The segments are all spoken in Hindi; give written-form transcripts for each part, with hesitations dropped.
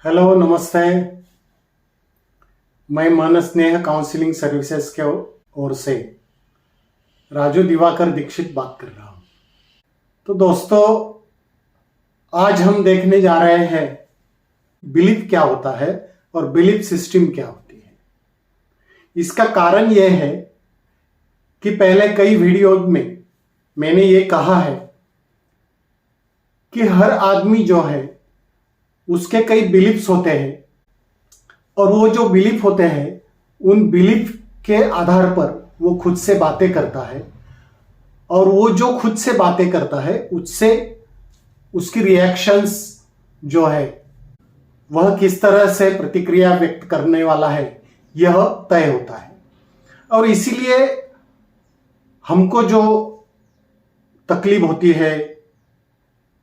हेलो, नमस्ते। मैं मन स्नेह काउंसलिंग सर्विसेज के ओर से राजू दिवाकर दीक्षित बात कर रहा हूँ। तो दोस्तों, आज हम देखने जा रहे हैं बिलीफ क्या होता है और बिलीफ सिस्टम क्या होती है। इसका कारण यह है कि पहले कई वीडियो में मैंने ये कहा है कि हर आदमी जो है उसके कई बिलीफ्स होते हैं और वो जो बिलीफ होते हैं उन बिलीफ के आधार पर वो खुद से बातें करता है और वो जो खुद से बातें करता है उससे उसकी रिएक्शंस जो है वह किस तरह से प्रतिक्रिया व्यक्त करने वाला है यह तय होता है। और इसीलिए हमको जो तकलीफ होती है,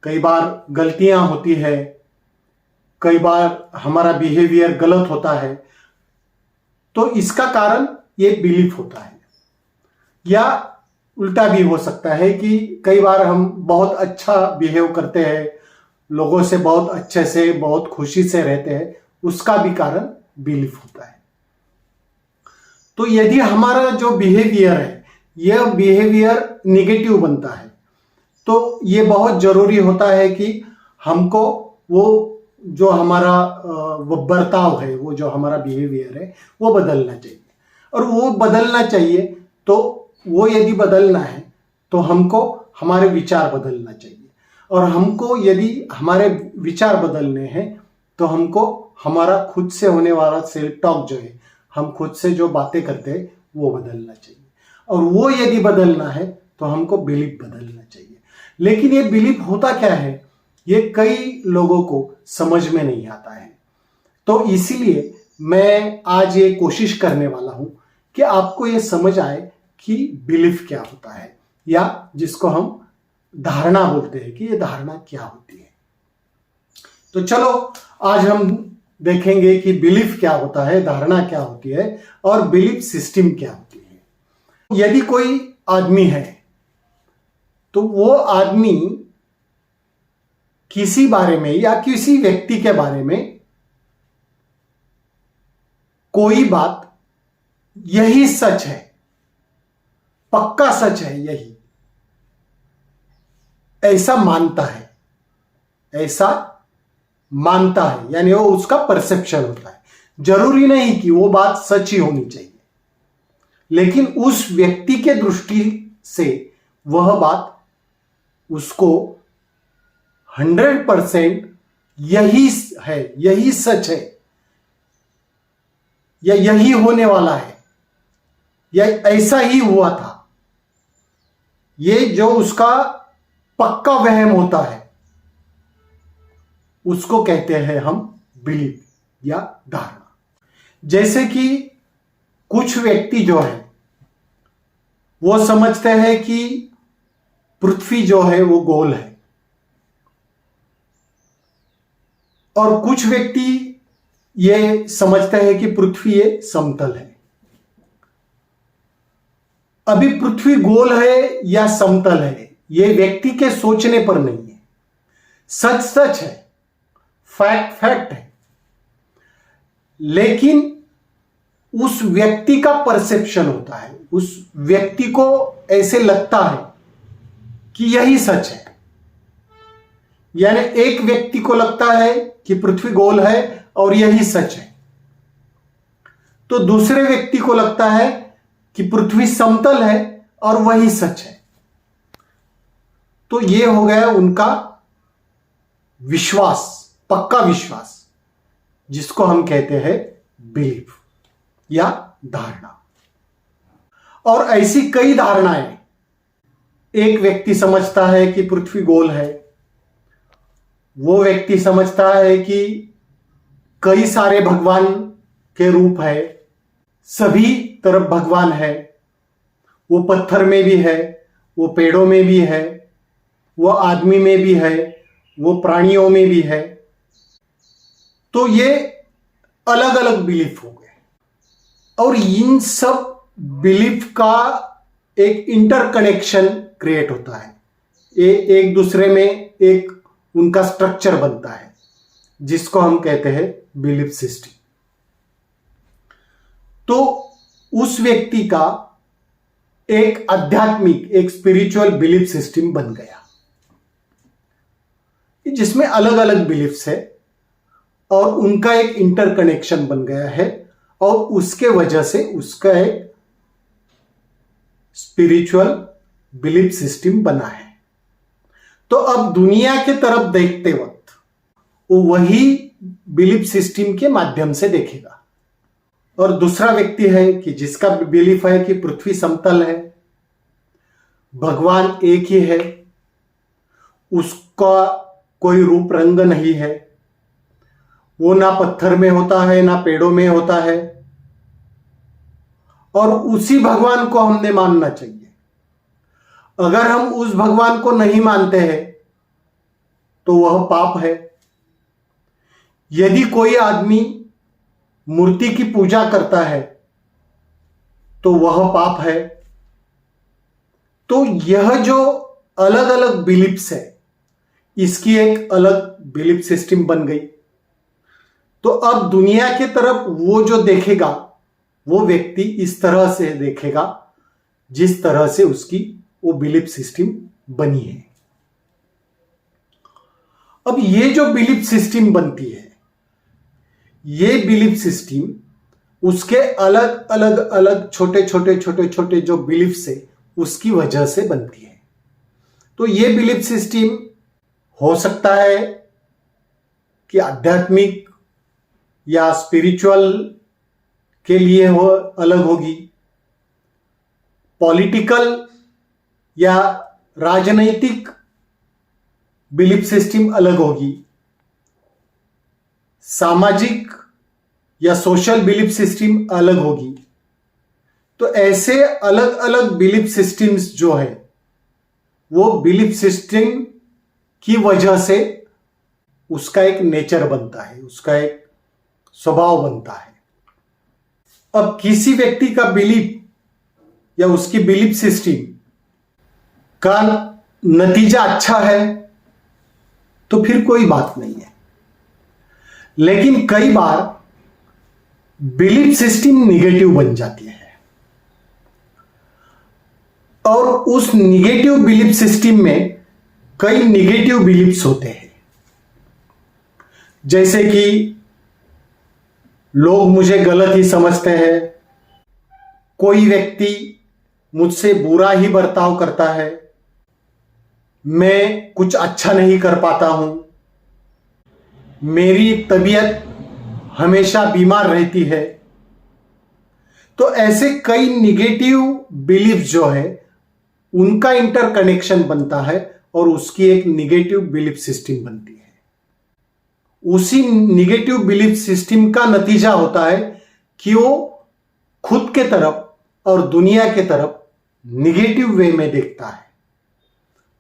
कई बार गलतियां होती है, कई बार हमारा बिहेवियर गलत होता है, तो इसका कारण ये बिलीफ होता है। या उल्टा भी हो सकता है कि कई बार हम बहुत अच्छा बिहेव करते हैं, लोगों से बहुत अच्छे से, बहुत खुशी से रहते हैं, उसका भी कारण बिलीफ होता है। तो यदि हमारा जो बिहेवियर है यह बिहेवियर निगेटिव बनता है तो ये बहुत जरूरी होता है कि हमको वो जो हमारा वो बर्ताव है, वो जो हमारा बिहेवियर है वो बदलना चाहिए। और वो बदलना चाहिए तो वो यदि बदलना है तो हमको हमारे विचार बदलना चाहिए। और हमको यदि हमारे विचार बदलने हैं तो हमको हमारा खुद से होने वाला सेल्फ टॉक जो है, हम खुद से जो बातें करते हैं वो बदलना चाहिए। और वो यदि बदलना है तो हमको बिलीफ बदलना चाहिए। लेकिन ये बिलीफ होता क्या है ये कई लोगों को समझ में नहीं आता है। तो इसीलिए मैं आज ये कोशिश करने वाला हूं कि आपको ये समझ आए कि बिलीफ क्या होता है, या जिसको हम धारणा बोलते हैं कि ये धारणा क्या होती है। तो चलो आज हम देखेंगे कि बिलीफ क्या होता है, धारणा क्या होती है और बिलीफ सिस्टम क्या होती है। यदि कोई आदमी है तो वो आदमी किसी बारे में या किसी व्यक्ति के बारे में कोई बात यही सच है, पक्का सच है, यही ऐसा मानता है, ऐसा मानता है, यानी वो उसका परसेप्शन होता है। जरूरी नहीं कि वो बात सच ही होनी चाहिए, लेकिन उस व्यक्ति के दृष्टि से वह बात उसको 100% यही है, यही सच है, या यही होने वाला है, या ऐसा ही हुआ था। ये जो उसका पक्का वहम होता है उसको कहते हैं हम बिलीफ या धारणा। जैसे कि कुछ व्यक्ति जो है वो समझते हैं कि पृथ्वी जो है वो गोल है, और कुछ व्यक्ति ये समझते हैं कि पृथ्वी ये समतल है। अभी पृथ्वी गोल है या समतल है ये व्यक्ति के सोचने पर नहीं है, सच सच है, फैक्ट फैक्ट है। लेकिन उस व्यक्ति का परसेप्शन होता है, उस व्यक्ति को ऐसे लगता है कि यही सच है। यानी एक व्यक्ति को लगता है कि पृथ्वी गोल है और यही सच है, तो दूसरे व्यक्ति को लगता है कि पृथ्वी समतल है और वही सच है। तो ये हो गया उनका विश्वास, पक्का विश्वास, जिसको हम कहते हैं बिलीफ या धारणा। और ऐसी कई धारणाएं, एक व्यक्ति समझता है कि पृथ्वी गोल है, वो व्यक्ति समझता है कि कई सारे भगवान के रूप है, सभी तरफ भगवान है, वो पत्थर में भी है, वो पेड़ों में भी है, वो आदमी में भी है, वो प्राणियों में भी है। तो ये अलग अलग बिलीफ हो गए और इन सब बिलीफ का एक इंटरकनेक्शन क्रिएट होता है, एक दूसरे में एक उनका स्ट्रक्चर बनता है जिसको हम कहते हैं बिलीफ सिस्टम। तो उस व्यक्ति का एक आध्यात्मिक, एक स्पिरिचुअल बिलीफ सिस्टम बन गया, जिसमें अलग अलग बिलीफ्स है और उनका एक इंटरकनेक्शन बन गया है, और उसके वजह से उसका एक स्पिरिचुअल बिलीफ सिस्टम बना है। तो अब दुनिया के तरफ देखते वक्त वो वही बिलीफ सिस्टम के माध्यम से देखेगा। और दूसरा व्यक्ति है कि जिसका बिलीफ है कि पृथ्वी समतल है, भगवान एक ही है, उसका कोई रूप रंग नहीं है, वो ना पत्थर में होता है ना पेड़ों में होता है, और उसी भगवान को हमने मानना चाहिए। अगर हम उस भगवान को नहीं मानते हैं तो वह पाप है। यदि कोई आदमी मूर्ति की पूजा करता है तो वह पाप है। तो यह जो अलग अलग बिलीफ्स है, इसकी एक अलग बिलीफ सिस्टम बन गई। तो अब दुनिया के तरफ वो जो देखेगा, वो व्यक्ति इस तरह से देखेगा जिस तरह से उसकी वो बिलीफ सिस्टम बनी है। अब ये जो बिलीफ सिस्टम बनती है, ये बिलीफ सिस्टम उसके अलग अलग अलग छोटे छोटे जो बिलीफ्स है उसकी वजह से बनती है। तो ये बिलीफ सिस्टम हो सकता है कि आध्यात्मिक या स्पिरिचुअल के लिए हो अलग होगी, पॉलिटिकल या राजनैतिक बिलीफ सिस्टम अलग होगी, सामाजिक या सोशल बिलीफ सिस्टम अलग होगी। तो ऐसे अलग अलग बिलीफ सिस्टम्स जो है, वो बिलीफ सिस्टम की वजह से उसका एक नेचर बनता है, उसका एक स्वभाव बनता है। अब किसी व्यक्ति का बिलीफ या उसकी बिलीफ सिस्टम का नतीजा अच्छा है तो फिर कोई बात नहीं है। लेकिन कई बार बिलीफ सिस्टम निगेटिव बन जाती है, और उस निगेटिव बिलीफ सिस्टम में कई निगेटिव बिलीफ्स होते हैं। जैसे कि लोग मुझे गलत ही समझते हैं, कोई व्यक्ति मुझसे बुरा ही बर्ताव करता है, मैं कुछ अच्छा नहीं कर पाता हूं, मेरी तबीयत हमेशा बीमार रहती है। तो ऐसे कई निगेटिव बिलीफ जो है उनका इंटरकनेक्शन बनता है और उसकी एक निगेटिव बिलीफ सिस्टम बनती है। उसी निगेटिव बिलीफ सिस्टम का नतीजा होता है कि वो खुद के तरफ और दुनिया के तरफ निगेटिव वे में देखता है,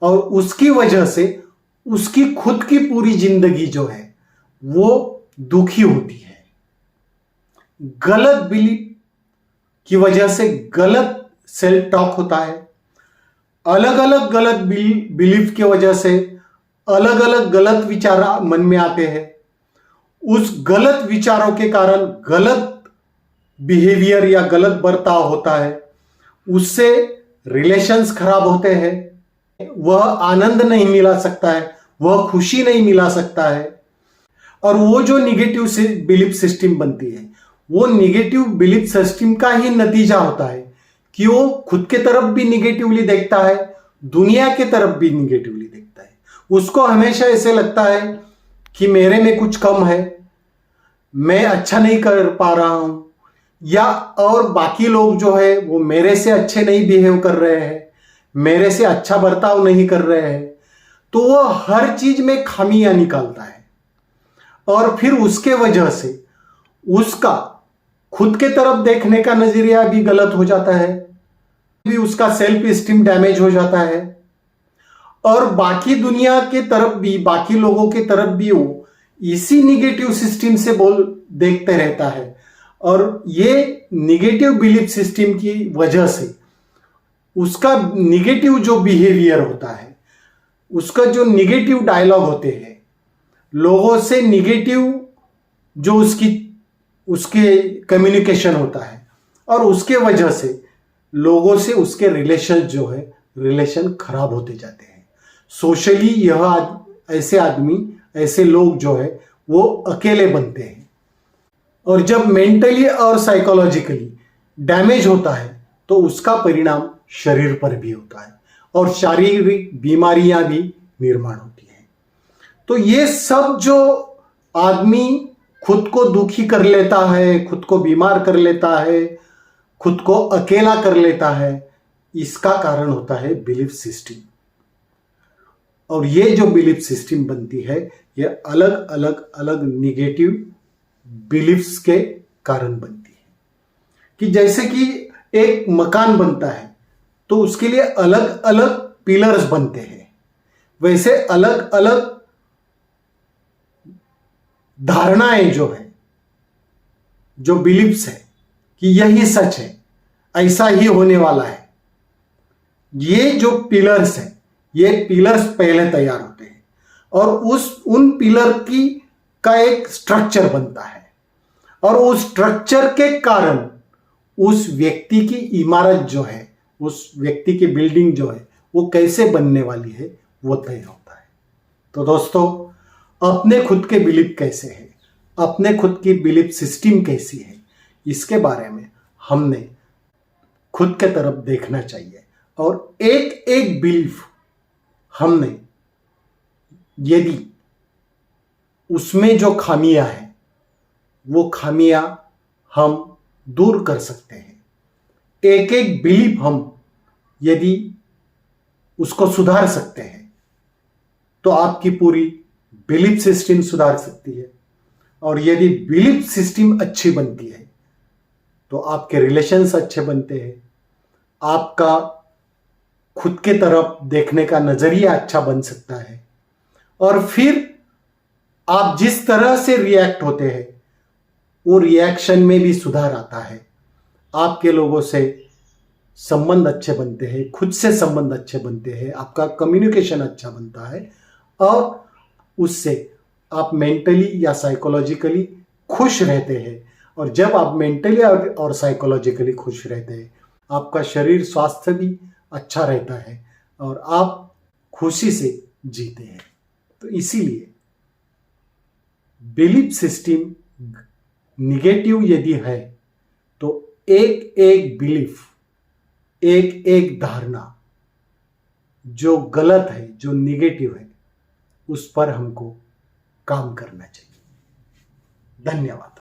और उसकी वजह से उसकी खुद की पूरी जिंदगी जो है वो दुखी होती है। गलत बिलीफ की वजह से गलत सेल्फ टॉक होता है, अलग अलग गलत बिलीफ की वजह से अलग अलग गलत विचार मन में आते हैं। उस गलत विचारों के कारण गलत बिहेवियर या गलत बर्ताव होता है, उससे रिलेशंस खराब होते हैं, वह आनंद नहीं मिला सकता है, वह खुशी नहीं मिला सकता है। और वो जो निगेटिव बिलीफ सिस्टम बनती है, वो निगेटिव बिलीफ सिस्टम का ही नतीजा होता है कि वो खुद के तरफ भी निगेटिवली देखता है, दुनिया के तरफ भी निगेटिवली देखता है। उसको हमेशा ऐसे लगता है कि मेरे में कुछ कम है, मैं अच्छा नहीं कर पा रहा हूं, या और बाकी लोग जो है वो मेरे से अच्छे नहीं बिहेव कर रहे हैं, मेरे से अच्छा बर्ताव नहीं कर रहे हैं। तो वो हर चीज में खामियां निकालता है, और फिर उसके वजह से उसका खुद के तरफ देखने का नजरिया भी गलत हो जाता है, भी उसका सेल्फ एस्टीम डैमेज हो जाता है, और बाकी दुनिया के तरफ भी, बाकी लोगों के तरफ भी वो इसी निगेटिव सिस्टम से देखते रहता है। और ये निगेटिव बिलीफ सिस्टम की वजह से उसका निगेटिव जो बिहेवियर होता है, उसका जो निगेटिव डायलॉग होते हैं, लोगों से निगेटिव जो उसके कम्युनिकेशन होता है, और उसके वजह से लोगों से उसके रिलेशन खराब होते जाते हैं। सोशली ऐसे आदमी, ऐसे लोग जो है वो अकेले बनते हैं, और जब मेंटली और साइकोलॉजिकली डैमेज होता है तो उसका परिणाम शरीर पर भी होता है, और शारीरिक बीमारियां भी निर्माण होती हैं। तो ये सब जो आदमी खुद को दुखी कर लेता है, खुद को बीमार कर लेता है, खुद को अकेला कर लेता है, इसका कारण होता है बिलीफ सिस्टम। और ये जो बिलीफ सिस्टम बनती है, ये अलग अलग अलग निगेटिव बिलीफ्स के कारण बनती है। कि जैसे कि एक मकान बनता है तो उसके लिए अलग अलग पिलर्स बनते हैं, वैसे अलग अलग धारणाएं जो है, जो बिलीफ्स है कि यही सच है, ऐसा ही होने वाला है, ये जो पिलर्स है, ये पिलर्स पहले तैयार होते हैं, और उन पिलर का एक स्ट्रक्चर बनता है, और उस स्ट्रक्चर के कारण उस व्यक्ति की इमारत जो है, उस व्यक्ति की बिल्डिंग जो है, वो कैसे बनने वाली है, वो तय होता है। तो दोस्तों, अपने खुद के बिलीफ कैसे है, अपने खुद की बिलीफ सिस्टम कैसी है, इसके बारे में हमने खुद के तरफ देखना चाहिए, और एक एक बिलीफ हमने, यदि उसमें जो खामियां हैं वो खामियां हम दूर कर सकते हैं, एक एक बिलीफ हम यदि उसको सुधार सकते हैं, तो आपकी पूरी बिलीफ सिस्टम सुधार सकती है। और यदि बिलीफ सिस्टम अच्छी बनती है तो आपके रिलेशंस अच्छे बनते हैं, आपका खुद के तरफ देखने का नजरिया अच्छा बन सकता है, और फिर आप जिस तरह से रिएक्ट होते हैं वो रिएक्शन में भी सुधार आता है, आपके लोगों से संबंध अच्छे बनते हैं, खुद से संबंध अच्छे बनते हैं, आपका कम्युनिकेशन अच्छा बनता है, और उससे आप मेंटली या साइकोलॉजिकली खुश रहते हैं। और जब आप मेंटली और साइकोलॉजिकली खुश रहते हैं, आपका शरीर स्वास्थ्य भी अच्छा रहता है, और आप खुशी से जीते हैं। तो इसीलिए बिलीफ सिस्टम निगेटिव यदि है तो एक एक बिलीफ, एक एक धारणा जो गलत है, जो निगेटिव है, उस पर हमको काम करना चाहिए। धन्यवाद।